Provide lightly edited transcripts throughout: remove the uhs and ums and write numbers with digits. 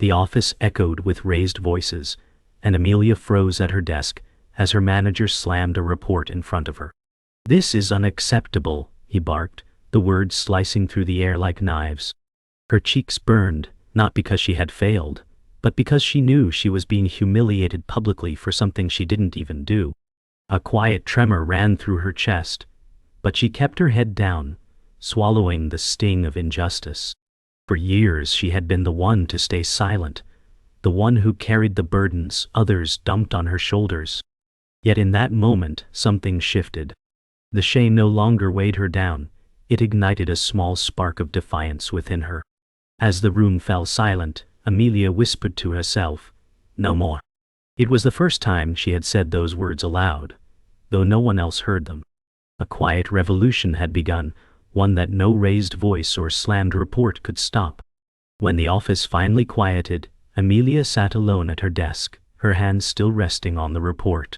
The office echoed with raised voices, and Amelia froze at her desk as her manager slammed a report in front of her. "This is unacceptable," he barked, the words slicing through the air like knives. Her cheeks burned, not because she had failed, but because she knew she was being humiliated publicly for something she didn't even do. A quiet tremor ran through her chest, but she kept her head down, swallowing the sting of injustice. For years she had been the one to stay silent, the one who carried the burdens others dumped on her shoulders. Yet in that moment something shifted. The shame no longer weighed her down, it ignited a small spark of defiance within her. As the room fell silent, Amelia whispered to herself, "No more." It was the first time she had said those words aloud, though no one else heard them. A quiet revolution had begun, one that no raised voice or slammed report could stop. When the office finally quieted, Amelia sat alone at her desk, her hands still resting on the report.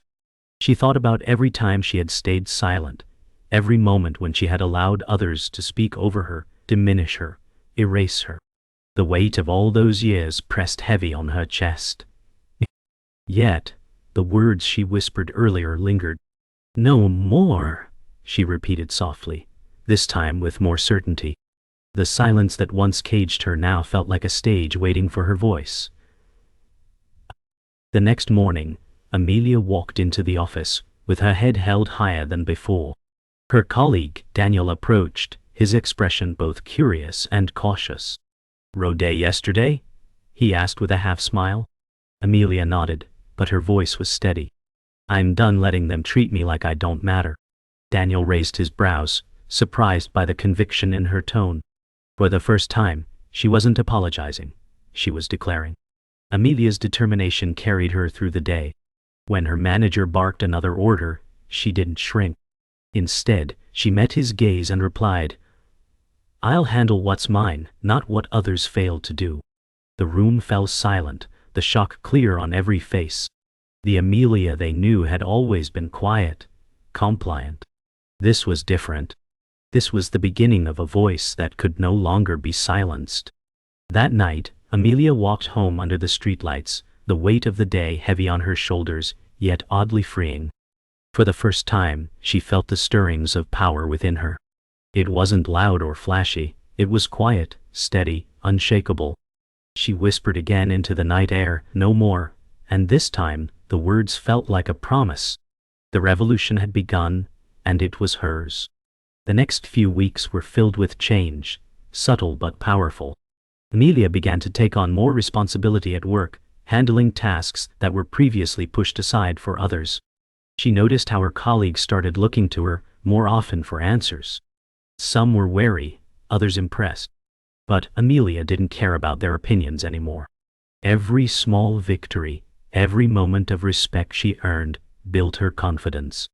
She thought about every time she had stayed silent, every moment when she had allowed others to speak over her, diminish her, erase her. The weight of all those years pressed heavy on her chest. Yet, the words she whispered earlier lingered. "No more," she repeated softly, this time with more certainty. The silence that once caged her now felt like a stage waiting for her voice. The next morning, Amelia walked into the office, with her head held higher than before. Her colleague, Daniel, approached, his expression both curious and cautious. "Road day yesterday?" he asked with a half-smile. Amelia nodded, but her voice was steady. "I'm done letting them treat me like I don't matter." Daniel raised his brows, surprised by the conviction in her tone. For the first time, she wasn't apologizing, she was declaring. Amelia's determination carried her through the day. When her manager barked another order, she didn't shrink. Instead, she met his gaze and replied, "I'll handle what's mine, not what others failed to do." The room fell silent, the shock clear on every face. The Amelia they knew had always been quiet, compliant. This was different. This was the beginning of a voice that could no longer be silenced. That night, Amelia walked home under the streetlights, the weight of the day heavy on her shoulders, yet oddly freeing. For the first time, she felt the stirrings of power within her. It wasn't loud or flashy, it was quiet, steady, unshakable. She whispered again into the night air, "No more," and this time, the words felt like a promise. The revolution had begun, and it was hers. The next few weeks were filled with change, subtle but powerful. Amelia began to take on more responsibility at work, handling tasks that were previously pushed aside for others. She noticed how her colleagues started looking to her more often for answers. Some were wary, others impressed. But Amelia didn't care about their opinions anymore. Every small victory, every moment of respect she earned, built her confidence.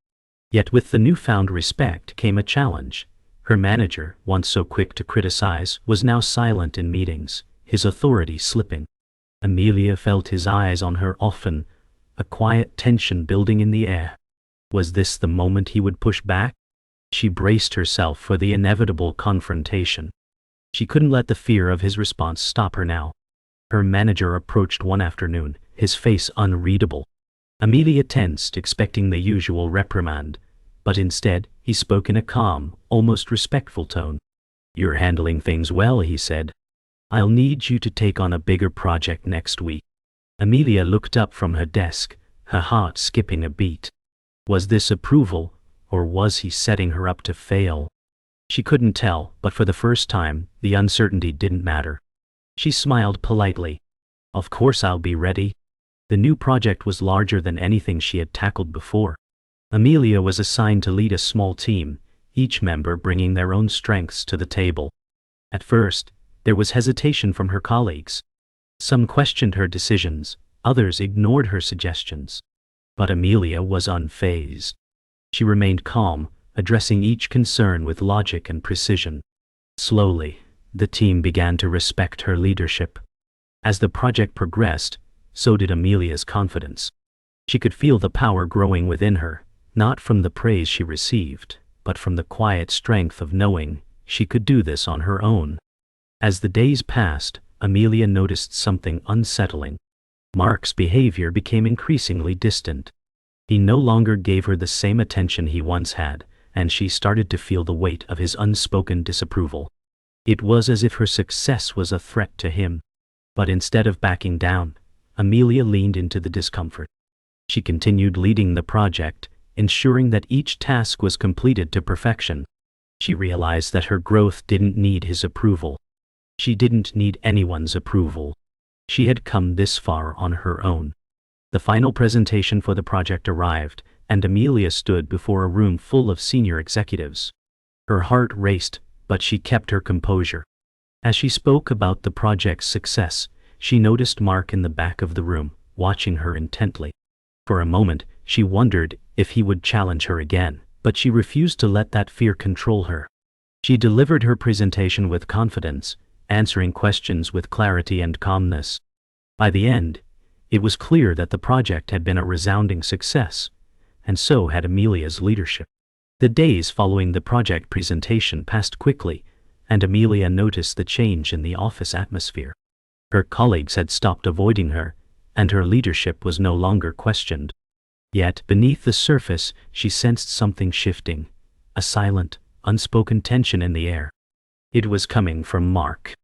Yet with the newfound respect came a challenge. Her manager, once so quick to criticize, was now silent in meetings, his authority slipping. Amelia felt his eyes on her often, a quiet tension building in the air. Was this the moment he would push back? She braced herself for the inevitable confrontation. She couldn't let the fear of his response stop her now. Her manager approached one afternoon, his face unreadable. Amelia tensed, expecting the usual reprimand, but instead, he spoke in a calm, almost respectful tone. "You're handling things well," he said. "I'll need you to take on a bigger project next week." Amelia looked up from her desk, her heart skipping a beat. Was this approval, or was he setting her up to fail? She couldn't tell, but for the first time, the uncertainty didn't matter. She smiled politely. "Of course I'll be ready." The new project was larger than anything she had tackled before. Amelia was assigned to lead a small team, each member bringing their own strengths to the table. At first, there was hesitation from her colleagues. Some questioned her decisions, others ignored her suggestions. But Amelia was unfazed. She remained calm, addressing each concern with logic and precision. Slowly, the team began to respect her leadership. As the project progressed, so did Amelia's confidence. She could feel the power growing within her, not from the praise she received, but from the quiet strength of knowing she could do this on her own. As the days passed, Amelia noticed something unsettling. Mark's behavior became increasingly distant. He no longer gave her the same attention he once had, and she started to feel the weight of his unspoken disapproval. It was as if her success was a threat to him. But instead of backing down, Amelia leaned into the discomfort. She continued leading the project, ensuring that each task was completed to perfection. She realized that her growth didn't need his approval. She didn't need anyone's approval. She had come this far on her own. The final presentation for the project arrived, and Amelia stood before a room full of senior executives. Her heart raced, but she kept her composure. As she spoke about the project's success, she noticed Mark in the back of the room, watching her intently. For a moment, she wondered if he would challenge her again, but she refused to let that fear control her. She delivered her presentation with confidence, answering questions with clarity and calmness. By the end, it was clear that the project had been a resounding success, and so had Amelia's leadership. The days following the project presentation passed quickly, and Amelia noticed the change in the office atmosphere. Her colleagues had stopped avoiding her, and her leadership was no longer questioned. Yet, beneath the surface, she sensed something shifting, a silent, unspoken tension in the air. It was coming from Mark.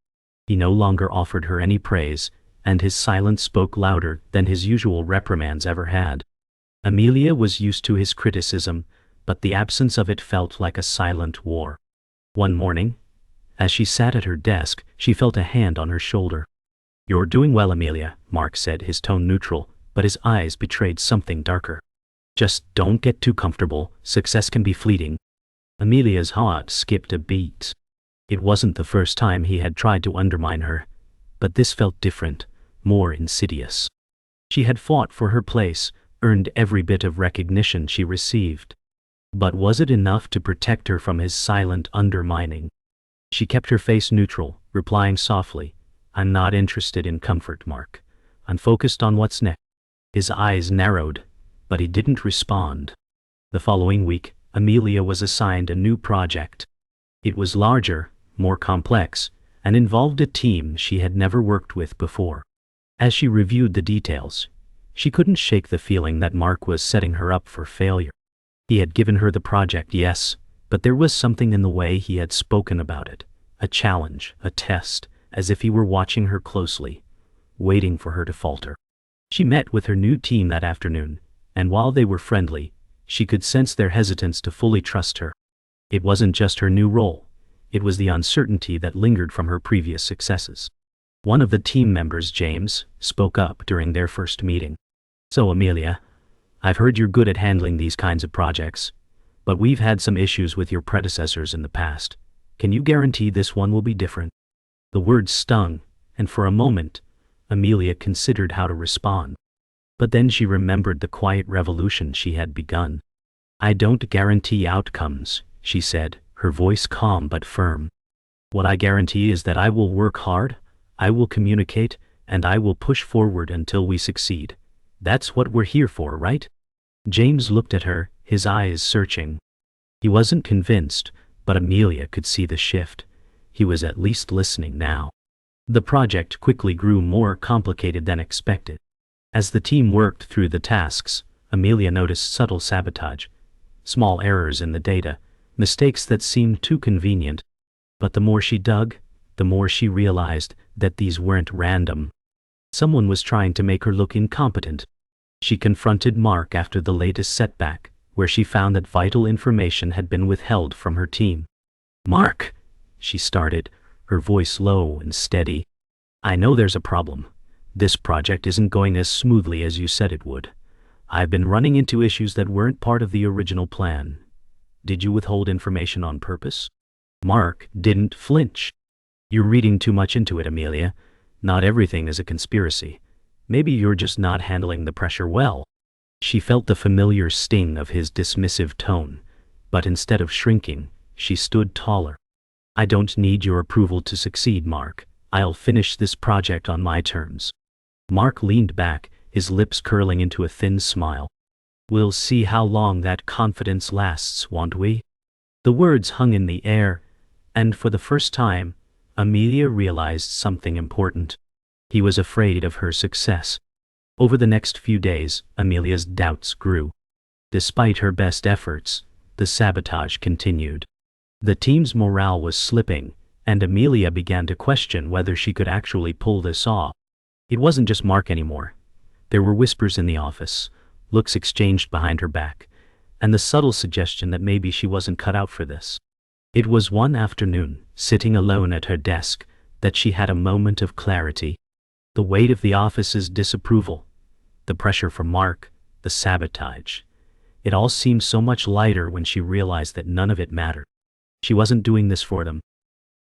He no longer offered her any praise, and his silence spoke louder than his usual reprimands ever had. Amelia was used to his criticism, but the absence of it felt like a silent war. One morning, as she sat at her desk, she felt a hand on her shoulder. "You're doing well, Amelia," Mark said, his tone neutral, but his eyes betrayed something darker. "Just don't get too comfortable, success can be fleeting." Amelia's heart skipped a beat. It wasn't the first time he had tried to undermine her, but this felt different, more insidious. She had fought for her place, earned every bit of recognition she received. But was it enough to protect her from his silent undermining? She kept her face neutral, replying softly, "I'm not interested in comfort, Mark. I'm focused on what's next." His eyes narrowed, but he didn't respond. The following week, Amelia was assigned a new project. It was larger, more complex, and involved a team she had never worked with before. As she reviewed the details, she couldn't shake the feeling that Mark was setting her up for failure. He had given her the project, yes, but there was something in the way he had spoken about it, a challenge, a test, as if he were watching her closely, waiting for her to falter. She met with her new team that afternoon, and while they were friendly, she could sense their hesitance to fully trust her. It wasn't just her new role, it was the uncertainty that lingered from her previous successes. One of the team members, James, spoke up during their first meeting. "So, Amelia, I've heard you're good at handling these kinds of projects, but we've had some issues with your predecessors in the past. Can you guarantee this one will be different?" The words stung, and for a moment, Amelia considered how to respond. But then she remembered the quiet revolution she had begun. "I don't guarantee outcomes," she said, her voice calm but firm. "What I guarantee is that I will work hard, I will communicate, and I will push forward until we succeed. That's what we're here for, right?" James looked at her, his eyes searching. He wasn't convinced, but Amelia could see the shift. He was at least listening now. The project quickly grew more complicated than expected. As the team worked through the tasks, Amelia noticed subtle sabotage, small errors in the data, mistakes that seemed too convenient. But the more she dug, the more she realized that these weren't random. Someone was trying to make her look incompetent. She confronted Mark after the latest setback, where she found that vital information had been withheld from her team. "Mark," she started, her voice low and steady, "I know there's a problem. This project isn't going as smoothly as you said it would. I've been running into issues that weren't part of the original plan. Did you withhold information on purpose?" Mark didn't flinch. "You're reading too much into it, Amelia. Not everything is a conspiracy. Maybe you're just not handling the pressure well." She felt the familiar sting of his dismissive tone, but instead of shrinking, she stood taller. "I don't need your approval to succeed, Mark. I'll finish this project on my terms." Mark leaned back, his lips curling into a thin smile. "We'll see how long that confidence lasts, won't we?" The words hung in the air, and for the first time, Amelia realized something important. He was afraid of her success. Over the next few days, Amelia's doubts grew. Despite her best efforts, the sabotage continued. The team's morale was slipping, and Amelia began to question whether she could actually pull this off. It wasn't just Mark anymore. There were whispers in the office, looks exchanged behind her back, and the subtle suggestion that maybe she wasn't cut out for this. It was one afternoon, sitting alone at her desk, that she had a moment of clarity. The weight of the office's disapproval, the pressure from Mark, the sabotage. It all seemed so much lighter when she realized that none of it mattered. She wasn't doing this for them.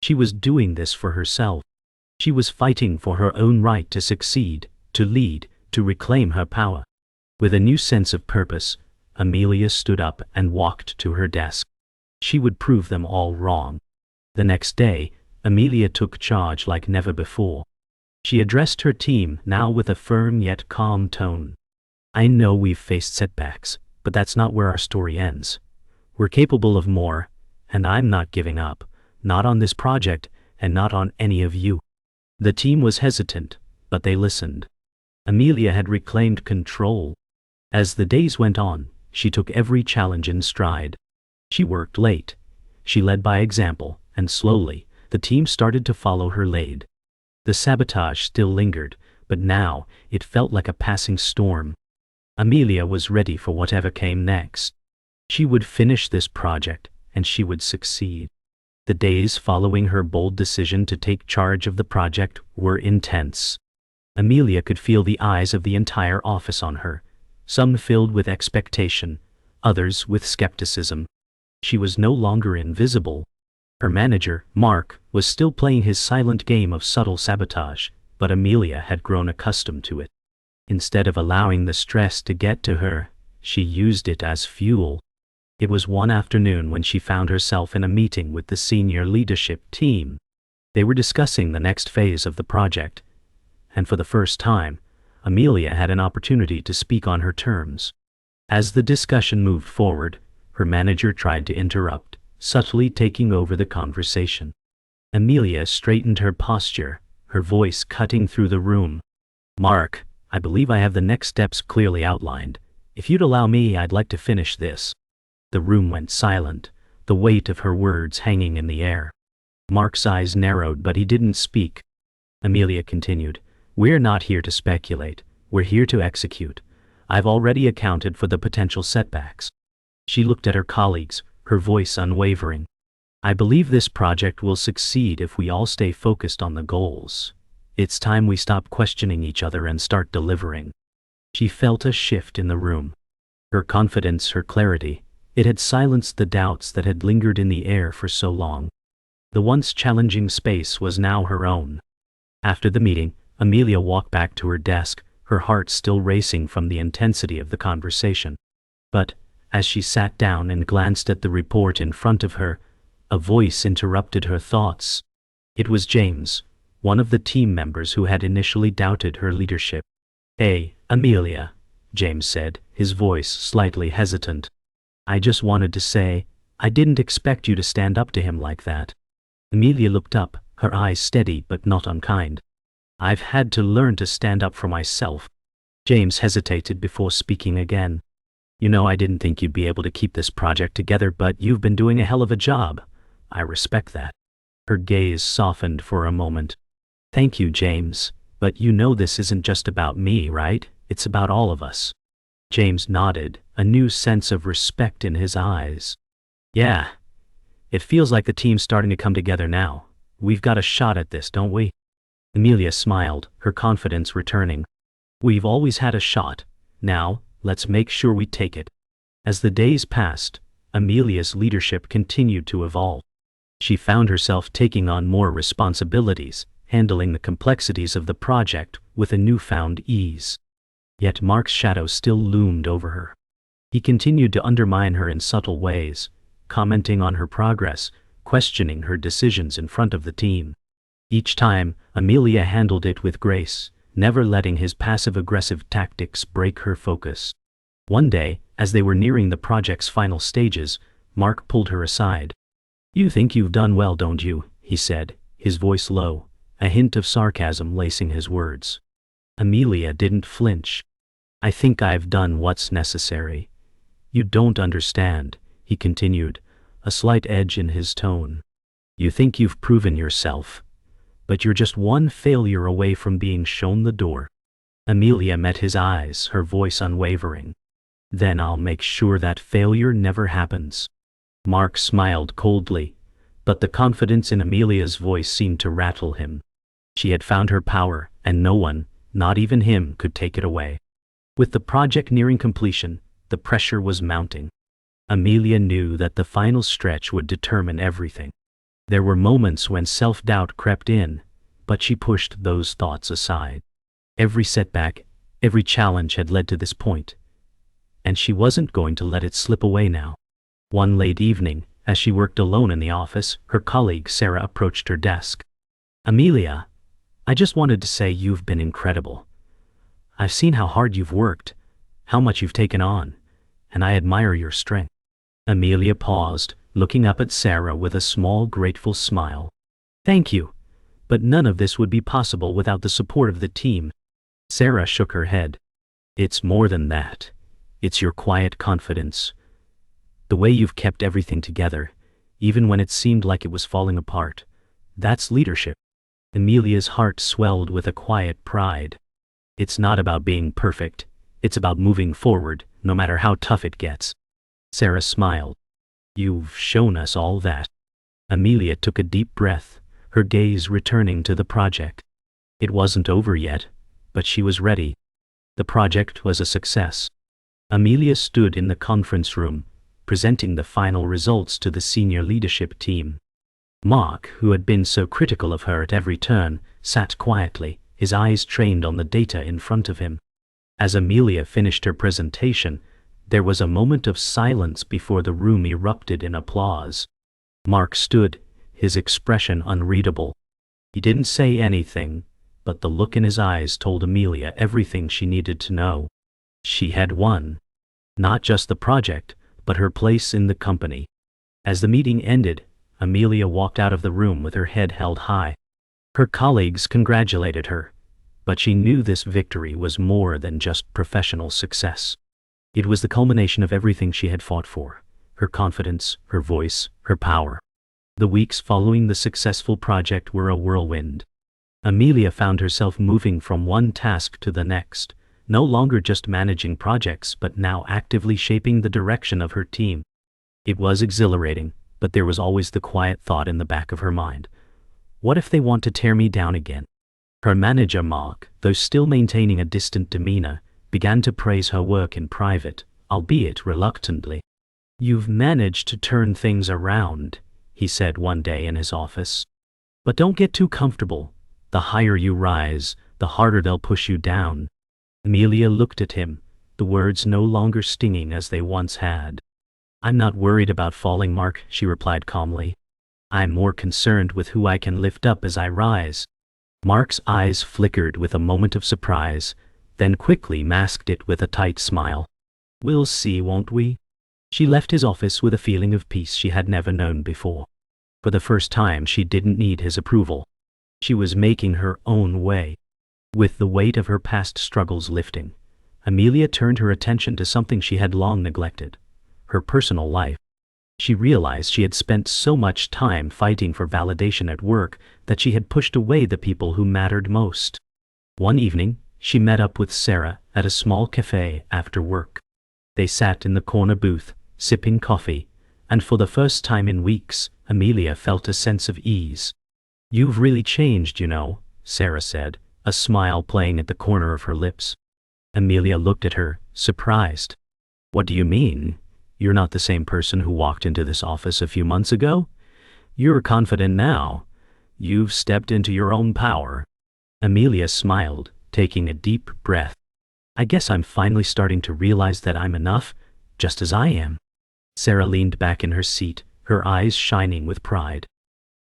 She was doing this for herself. She was fighting for her own right to succeed, to lead, to reclaim her power. With a new sense of purpose, Amelia stood up and walked to her desk. She would prove them all wrong. The next day, Amelia took charge like never before. She addressed her team, now with a firm yet calm tone. I know we've faced setbacks, but that's not where our story ends. We're capable of more, and I'm not giving up, not on this project, and not on any of you. The team was hesitant, but they listened. Amelia had reclaimed control. As the days went on, she took every challenge in stride. She worked late. She led by example, and slowly, the team started to follow her lead. The sabotage still lingered, but now it felt like a passing storm. Amelia was ready for whatever came next. She would finish this project, and she would succeed. The days following her bold decision to take charge of the project were intense. Amelia could feel the eyes of the entire office on her, some filled with expectation, others with skepticism. She was no longer invisible. Her manager, Mark, was still playing his silent game of subtle sabotage, but Amelia had grown accustomed to it. Instead of allowing the stress to get to her, she used it as fuel. It was one afternoon when she found herself in a meeting with the senior leadership team. They were discussing the next phase of the project, and for the first time, Amelia had an opportunity to speak on her terms. As the discussion moved forward, her manager tried to interrupt, subtly taking over the conversation. Amelia straightened her posture, her voice cutting through the room. Mark, I believe I have the next steps clearly outlined. If you'd allow me, I'd like to finish this. The room went silent, the weight of her words hanging in the air. Mark's eyes narrowed, but he didn't speak. Amelia continued, We're not here to speculate, we're here to execute. I've already accounted for the potential setbacks. She looked at her colleagues, her voice unwavering. I believe this project will succeed if we all stay focused on the goals. It's time we stop questioning each other and start delivering. She felt a shift in the room. Her confidence, her clarity, it had silenced the doubts that had lingered in the air for so long. The once challenging space was now her own. After the meeting, Amelia walked back to her desk, her heart still racing from the intensity of the conversation. But, as she sat down and glanced at the report in front of her, a voice interrupted her thoughts. It was James, one of the team members who had initially doubted her leadership. Hey, Amelia, James said, his voice slightly hesitant. I just wanted to say, I didn't expect you to stand up to him like that. Amelia looked up, her eyes steady but not unkind. I've had to learn to stand up for myself. James hesitated before speaking again. You know, I didn't think you'd be able to keep this project together, but you've been doing a hell of a job. I respect that. Her gaze softened for a moment. Thank you, James, but you know this isn't just about me, right? It's about all of us. James nodded, a new sense of respect in his eyes. Yeah. It feels like the team's starting to come together now. We've got a shot at this, don't we? Amelia smiled, her confidence returning. We've always had a shot. Now, let's make sure we take it. As the days passed, Amelia's leadership continued to evolve. She found herself taking on more responsibilities, handling the complexities of the project with a newfound ease. Yet Mark's shadow still loomed over her. He continued to undermine her in subtle ways, commenting on her progress, questioning her decisions in front of the team. Each time, Amelia handled it with grace, never letting his passive-aggressive tactics break her focus. One day, as they were nearing the project's final stages, Mark pulled her aside. You think you've done well, don't you? He said, his voice low, a hint of sarcasm lacing his words. Amelia didn't flinch. "I think I've done what's necessary." "You don't understand," he continued, a slight edge in his tone. "You think you've proven yourself, but you're just one failure away from being shown the door." Amelia met his eyes, her voice unwavering. "Then I'll make sure that failure never happens." Mark smiled coldly, but the confidence in Amelia's voice seemed to rattle him. She had found her power, and no one, not even him, could take it away. With the project nearing completion, the pressure was mounting. Amelia knew that the final stretch would determine everything. There were moments when self-doubt crept in, but she pushed those thoughts aside. Every setback, every challenge had led to this point, and she wasn't going to let it slip away now. One late evening, as she worked alone in the office, her colleague Sarah approached her desk. "Amelia, I just wanted to say you've been incredible. I've seen how hard you've worked, how much you've taken on, and I admire your strength." Amelia paused, looking up at Sarah with a small, grateful smile. "Thank you, but none of this would be possible without the support of the team." Sarah shook her head. "It's more than that. It's your quiet confidence. The way you've kept everything together, even when it seemed like it was falling apart. That's leadership." Amelia's heart swelled with a quiet pride. "It's not about being perfect. It's about moving forward, no matter how tough it gets." Sarah smiled. "You've shown us all that." Amelia took a deep breath, her gaze returning to the project. It wasn't over yet, but she was ready. The project was a success. Amelia stood in the conference room, presenting the final results to the senior leadership team. Mark, who had been so critical of her at every turn, sat quietly, his eyes trained on the data in front of him. As Amelia finished her presentation, there was a moment of silence before the room erupted in applause. Mark stood, his expression unreadable. He didn't say anything, but the look in his eyes told Amelia everything she needed to know. She had won. Not just the project, but her place in the company. As the meeting ended, Amelia walked out of the room with her head held high. Her colleagues congratulated her, but she knew this victory was more than just professional success. It was the culmination of everything she had fought for: her confidence, her voice, her power. The weeks following the successful project were a whirlwind. Amelia found herself moving from one task to the next, no longer just managing projects but now actively shaping the direction of her team. It was exhilarating, but there was always the quiet thought in the back of her mind: what if they want to tear me down again? Her manager Mark, though still maintaining a distant demeanor, began to praise her work in private, albeit reluctantly. "You've managed to turn things around," he said one day in his office. "But don't get too comfortable. The higher you rise, the harder they'll push you down." Amelia looked at him, the words no longer stinging as they once had. "I'm not worried about falling, Mark," she replied calmly. "I'm more concerned with who I can lift up as I rise." Mark's eyes flickered with a moment of surprise, then quickly masked it with a tight smile. "We'll see, won't we?" She left his office with a feeling of peace she had never known before. For the first time, she didn't need his approval. She was making her own way. With the weight of her past struggles lifting, Amelia turned her attention to something she had long neglected: her personal life. She realized she had spent so much time fighting for validation at work that she had pushed away the people who mattered most. One evening, she met up with Sarah at a small cafe after work. They sat in the corner booth, sipping coffee, and for the first time in weeks, Amelia felt a sense of ease. "You've really changed, you know," Sarah said, a smile playing at the corner of her lips. Amelia looked at her, surprised. "What do you mean? You're not the same person who walked into this office a few months ago? You're confident now. You've stepped into your own power." Amelia smiled, taking a deep breath. "I guess I'm finally starting to realize that I'm enough, just as I am." Sarah leaned back in her seat, her eyes shining with pride.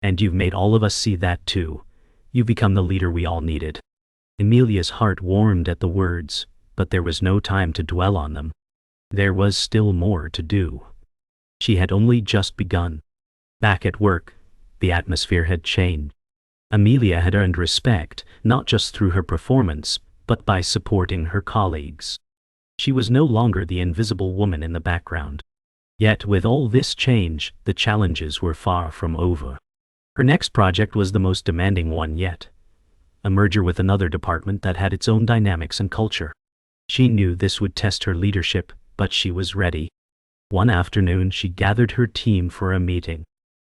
"And you've made all of us see that too. You've become the leader we all needed." Amelia's heart warmed at the words, but there was no time to dwell on them. There was still more to do. She had only just begun. Back at work, the atmosphere had changed. Amelia had earned respect, not just through her performance, but by supporting her colleagues. She was no longer the invisible woman in the background. Yet with all this change, the challenges were far from over. Her next project was the most demanding one yet. A merger with another department that had its own dynamics and culture. She knew this would test her leadership, but she was ready. One afternoon she gathered her team for a meeting.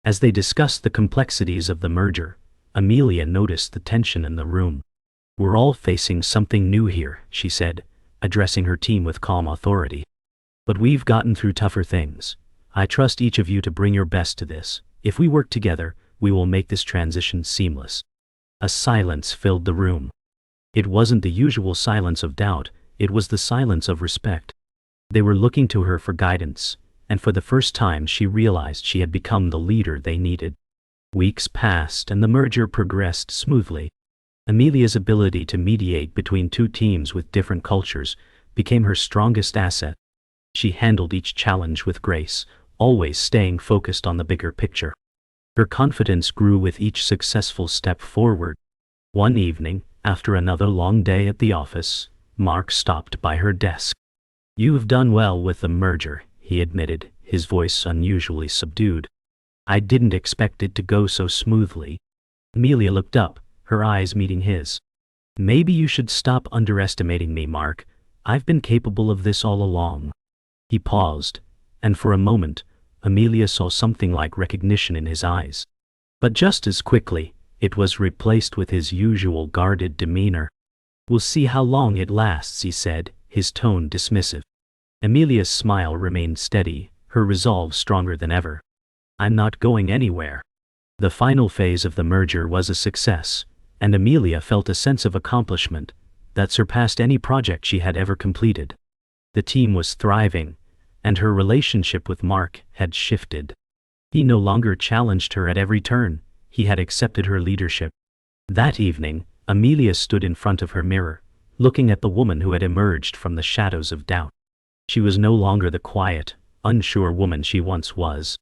As they discussed the complexities of the merger, Amelia noticed the tension in the room. "We're all facing something new here," she said, addressing her team with calm authority. "But we've gotten through tougher things. I trust each of you to bring your best to this. If we work together, we will make this transition seamless." A silence filled the room. It wasn't the usual silence of doubt, it was the silence of respect. They were looking to her for guidance, and for the first time she realized she had become the leader they needed. Weeks passed and the merger progressed smoothly. Amelia's ability to mediate between two teams with different cultures became her strongest asset. She handled each challenge with grace, always staying focused on the bigger picture. Her confidence grew with each successful step forward. One evening, after another long day at the office, Mark stopped by her desk. "You've done well with the merger," he admitted, his voice unusually subdued. "I didn't expect it to go so smoothly." Amelia looked up, her eyes meeting his. "Maybe you should stop underestimating me, Mark. I've been capable of this all along." He paused, and for a moment, Amelia saw something like recognition in his eyes. But just as quickly, it was replaced with his usual guarded demeanor. "We'll see how long it lasts," he said, his tone dismissive. Amelia's smile remained steady, her resolve stronger than ever. "I'm not going anywhere." The final phase of the merger was a success, and Amelia felt a sense of accomplishment that surpassed any project she had ever completed. The team was thriving, and her relationship with Mark had shifted. He no longer challenged her at every turn, he had accepted her leadership. That evening, Amelia stood in front of her mirror, looking at the woman who had emerged from the shadows of doubt. She was no longer the quiet, unsure woman she once was.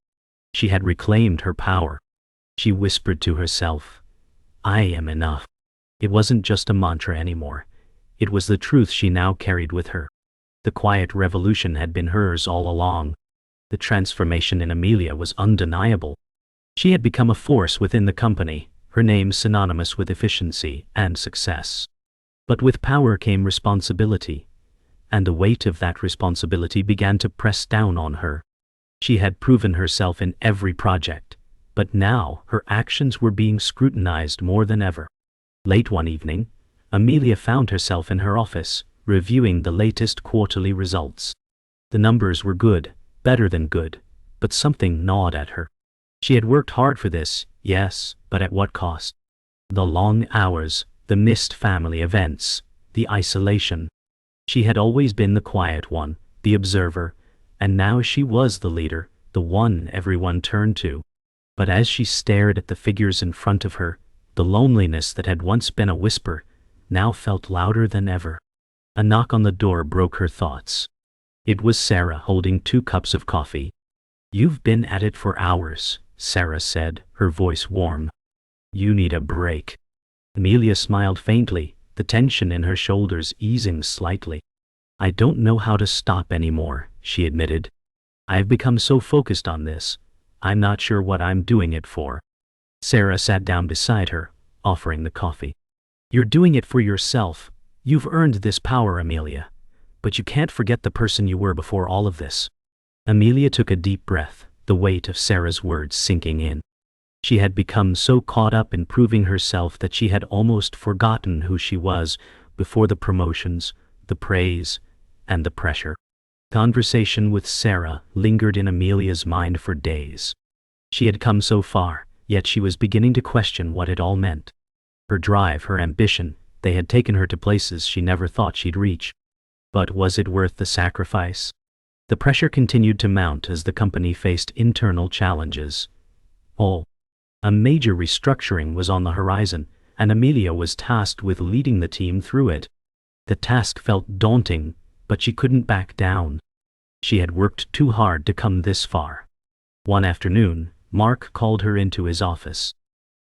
She had reclaimed her power. She whispered to herself, "I am enough." It wasn't just a mantra anymore. It was the truth she now carried with her. The quiet revolution had been hers all along. The transformation in Amelia was undeniable. She had become a force within the company, her name synonymous with efficiency and success. But with power came responsibility, and the weight of that responsibility began to press down on her. She had proven herself in every project, but now her actions were being scrutinized more than ever. Late one evening, Amelia found herself in her office, reviewing the latest quarterly results. The numbers were good, better than good, but something gnawed at her. She had worked hard for this, yes, but at what cost? The long hours, the missed family events, the isolation. She had always been the quiet one, the observer, and now she was the leader, the one everyone turned to. But as she stared at the figures in front of her, the loneliness that had once been a whisper now felt louder than ever. A knock on the door broke her thoughts. It was Sarah holding 2 cups of coffee. "You've been at it for hours," Sarah said, her voice warm. "You need a break." Amelia smiled faintly, the tension in her shoulders easing slightly. "I don't know how to stop anymore," she admitted. "I've become so focused on this, I'm not sure what I'm doing it for." Sarah sat down beside her, offering the coffee. "You're doing it for yourself. You've earned this power, Amelia. But you can't forget the person you were before all of this." Amelia took a deep breath, the weight of Sarah's words sinking in. She had become so caught up in proving herself that she had almost forgotten who she was before the promotions, the praise, and the pressure. Conversation with Sarah lingered in Amelia's mind for days. She had come so far, yet she was beginning to question what it all meant. Her drive, her ambition, they had taken her to places she never thought she'd reach. But was it worth the sacrifice? The pressure continued to mount as the company faced internal challenges. A major restructuring was on the horizon, and Amelia was tasked with leading the team through it. The task felt daunting, but she couldn't back down. She had worked too hard to come this far. One afternoon, Mark called her into his office.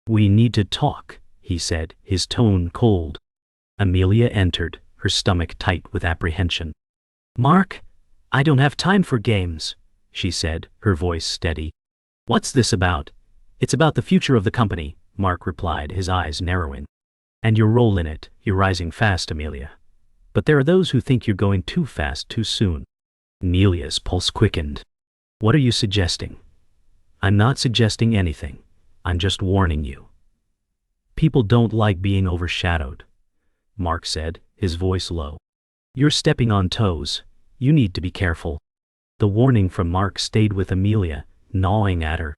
"We need to talk," he said, his tone cold. Amelia entered, her stomach tight with apprehension. "Mark, I don't have time for games," she said, her voice steady. "What's this about?" "It's about the future of the company," Mark replied, his eyes narrowing. "And your role in it. You're rising fast, Amelia. But there are those who think you're going too fast too soon." Amelia's pulse quickened. "What are you suggesting?" "I'm not suggesting anything. I'm just warning you. People don't like being overshadowed," Mark said, his voice low. "You're stepping on toes. You need to be careful." The warning from Mark stayed with Amelia, gnawing at her.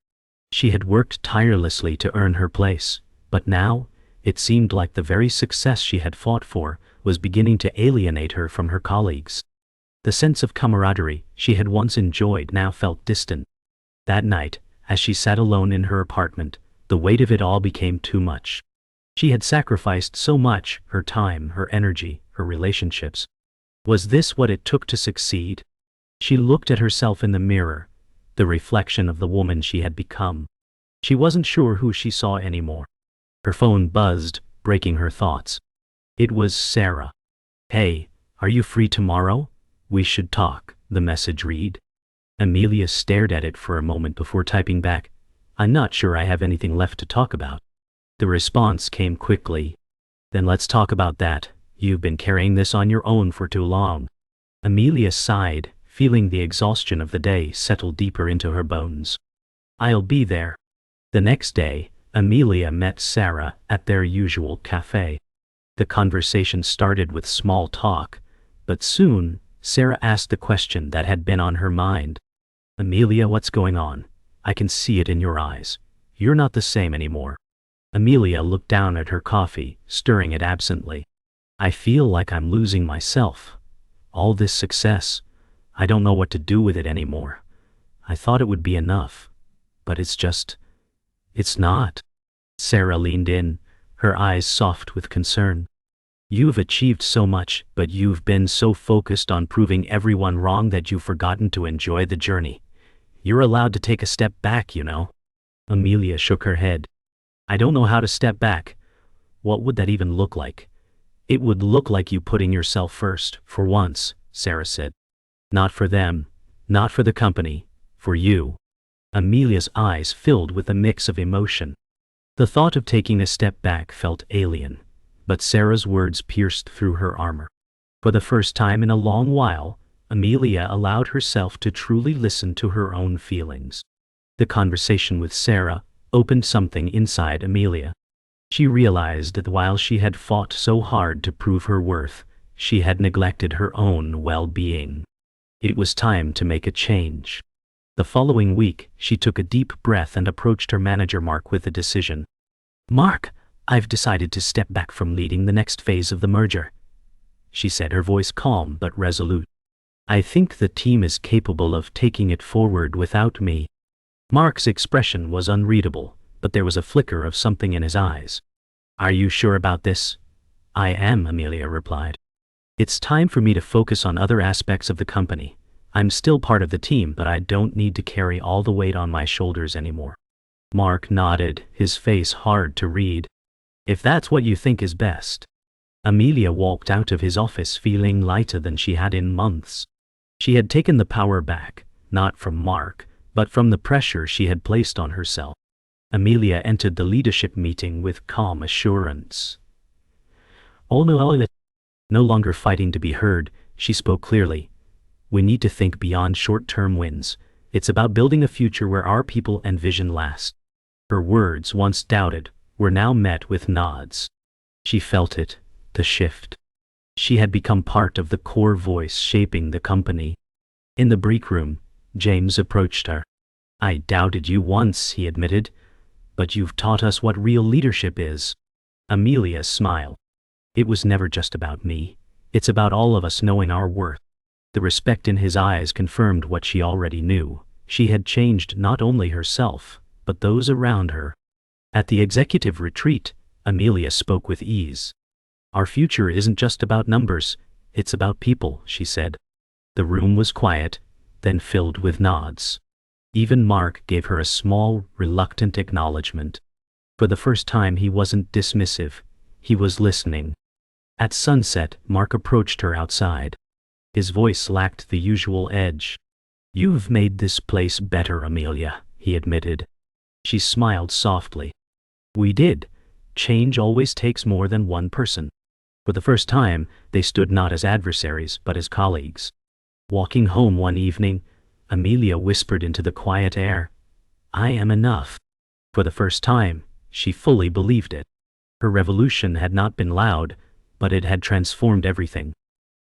She had worked tirelessly to earn her place, but now, it seemed like the very success she had fought for was beginning to alienate her from her colleagues. The sense of camaraderie she had once enjoyed now felt distant. That night, as she sat alone in her apartment, the weight of it all became too much. She had sacrificed so much, her time, her energy, her relationships. Was this what it took to succeed? She looked at herself in the mirror, the reflection of the woman she had become. She wasn't sure who she saw anymore. Her phone buzzed, breaking her thoughts. It was Sarah. "Hey, are you free tomorrow? We should talk," the message read. Amelia stared at it for a moment before typing back, "I'm not sure I have anything left to talk about." The response came quickly. "Then let's talk about that. You've been carrying this on your own for too long." Amelia sighed, feeling the exhaustion of the day settle deeper into her bones. "I'll be there." The next day, Amelia met Sarah at their usual cafe. The conversation started with small talk, but soon, Sarah asked the question that had been on her mind. "Amelia, what's going on? I can see it in your eyes. You're not the same anymore." Amelia looked down at her coffee, stirring it absently. "I feel like I'm losing myself. All this success, I don't know what to do with it anymore. I thought it would be enough. But it's not." Sarah leaned in, her eyes soft with concern. "You've achieved so much, but you've been so focused on proving everyone wrong that you've forgotten to enjoy the journey. You're allowed to take a step back, you know." Amelia shook her head. "I don't know how to step back. What would that even look like?" "It would look like you putting yourself first, for once," Sarah said. "Not for them, not for the company, for you." Amelia's eyes filled with a mix of emotion. The thought of taking a step back felt alien, but Sarah's words pierced through her armor. For the first time in a long while, Amelia allowed herself to truly listen to her own feelings. The conversation with Sarah opened something inside Amelia. She realized that while she had fought so hard to prove her worth, she had neglected her own well-being. It was time to make a change. The following week, she took a deep breath and approached her manager Mark with a decision. "Mark, I've decided to step back from leading the next phase of the merger," she said, her voice calm but resolute. "I think the team is capable of taking it forward without me." Mark's expression was unreadable, but there was a flicker of something in his eyes. "Are you sure about this?" "I am," Amelia replied. "It's time for me to focus on other aspects of the company. I'm still part of the team, but I don't need to carry all the weight on my shoulders anymore." Mark nodded, his face hard to read. "If that's what you think is best." Amelia walked out of his office feeling lighter than she had in months. She had taken the power back, not from Mark, but from the pressure she had placed on herself. Amelia entered the leadership meeting with calm assurance. No longer fighting to be heard, she spoke clearly. "We need to think beyond short-term wins. It's about building a future where our people and vision last." Her words, once doubted, were now met with nods. She felt it, the shift. She had become part of the core voice shaping the company. In the break room, James approached her. "I doubted you once," he admitted, "but you've taught us what real leadership is." Amelia smiled. "It was never just about me. It's about all of us knowing our worth." The respect in his eyes confirmed what she already knew. She had changed not only herself, but those around her. At the executive retreat, Amelia spoke with ease. "Our future isn't just about numbers, it's about people," she said. The room was quiet, then filled with nods. Even Mark gave her a small, reluctant acknowledgement. For the first time he wasn't dismissive, he was listening. At sunset, Mark approached her outside. His voice lacked the usual edge. "You've made this place better, Amelia," he admitted. She smiled softly. "We did. Change always takes more than one person." For the first time, they stood not as adversaries, but as colleagues. Walking home one evening, Amelia whispered into the quiet air, "I am enough." For the first time, she fully believed it. Her revolution had not been loud, but it had transformed everything.